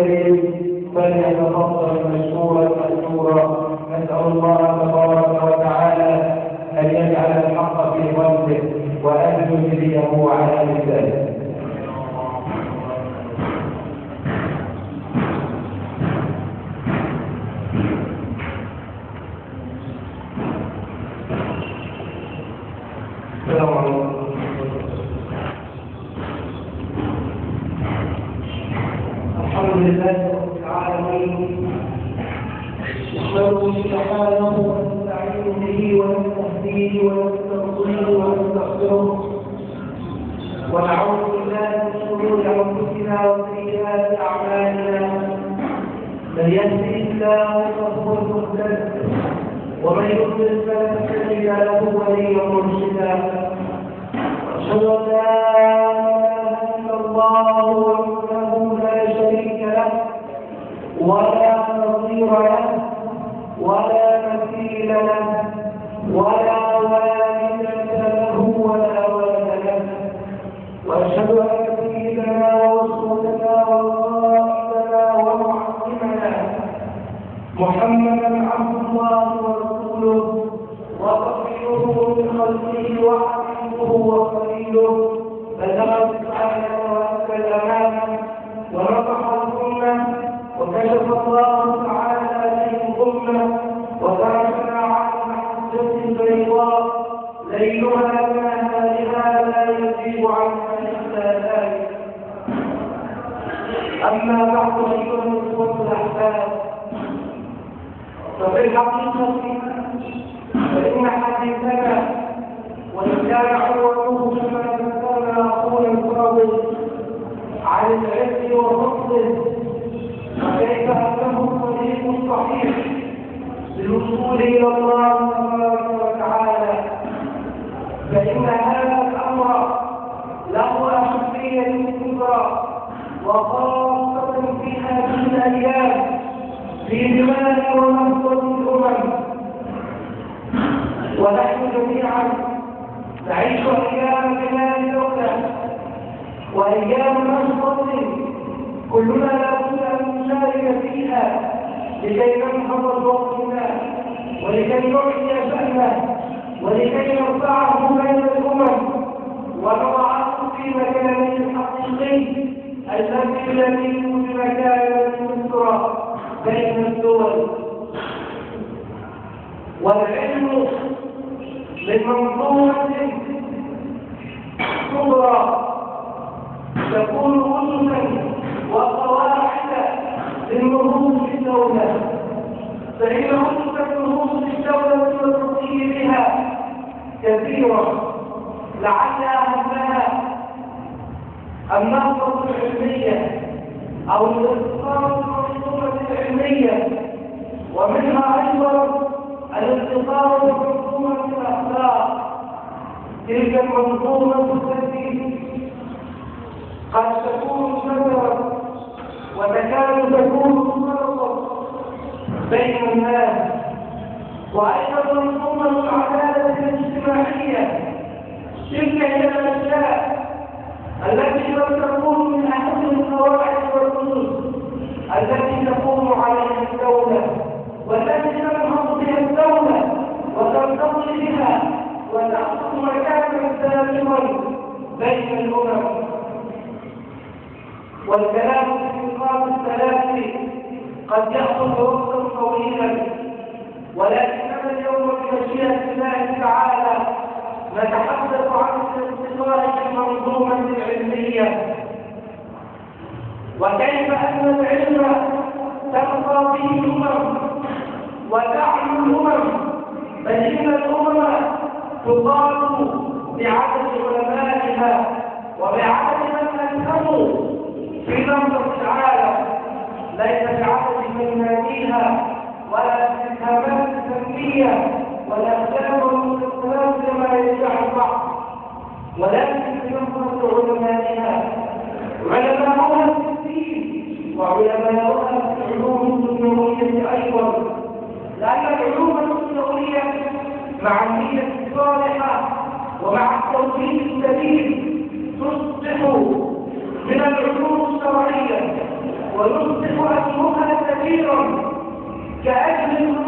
الكريم فليتفضل مشكورا مأجورا. نسأل الله تبارك وتعالى أن يجعل الحق في قلبه وأن يجريه على لسانه. السلام عليكم. الحمد لله رب العالمين، نحمده سبحانه ونستعين به ونستهديه ونستغفره ونستغفره ونعوذ بالله من شرور انفسنا وسيئات اعمالنا. من يهده الله فهو المهتد ومن يضلل فلن تجد له وليا مرشدا. واشهد ان لا اله الا الله وحده لا شريك له ولا نظير له ولا مثيل له ولا والد له ولا ولد له. واشهد ان سيدنا ورسولنا وقائدنا ومعلمنا محمدا عبد الله ورسوله وصفيه من خلقه وحبيبه وخليله، بلغ الرسالة وأدى الأمانة ونصح الأمة وكشف الله تعالى به الأمة وتركنا على محجة بيضاء ليلها كنهارها لا يزيغ عنها إلا ذلك. أما بعد أيها الإخوة الأحباب، ففي الحقيقة فإن حديثنا وإن كان عروته كما ذكرنا أخونا الفاضل عن العلم وفضله وكيف أنه الطريق الصحيح للوصول إلى الله تبارك وتعالى، فإن هذا الأمر له أهمية كبرى وخاصة في هذه الأيام في بلاد ونهضة الأمم. ونحن جميعا نعيش أيام بلاد دولة وأيام نهضة كلنا لابد أن نشارك فيها لكي ننهض بوطننا ولكي نعلي شأنه ولكي نرفعه بين الأمم ونضعه في مكانه الحقيقي الذي يليق بمكانة مصر بين الدول. والعلم من منظومة كبرى تكون أسسا وقواعد للنهوض بالدولة، فإن أسس النهوض بالدولة والتطهير بها كثيرة، لعل أهمها النهضة العلمية أو الارتقاء بالمنظومة العلمية، ومنها أيضا الارتقاء بمنظومة الأخلاق. تلك المنظومة التي قد تكون شجرة وتكاد تكون فرقا بين الناس. وأيضا منظومة العدالة الاجتماعية، تلك هي الأشياء التي قد تكون من أهم القواعد والأسس التي تقوم عليها الدولة والتي تنهض بها الدولة وترتقي بها وتأخذ مكانا سابقا بين الأمم. والكلام في النقاط الثلاث قد يأخذ وقتا طويلا، ولكننا اليوم بمشيئة الله تعالى نتحدث عن الارتقاء بالمنظومة العلمية وكيف أن العلم ترقى به الأمم وتعلو الأمم، بل إن الأمم تقام بعدد علمائها وبعدد من ألهموا في نهضة العالم، ليس بعدد فنانيها ولا استفهامات فنية ولا أفلام ومسلسلات كما يدعي البعض، ولكن بنهضة علمائها. علماؤها في الدين وعلماؤها في العلوم الدنيوية أيضا، لأن العلوم الدنيوية مع النية الصالحة ومع التوجيه السليم تصبح من العلوم الشرعية ويصبح أجرها كثيرا كأجر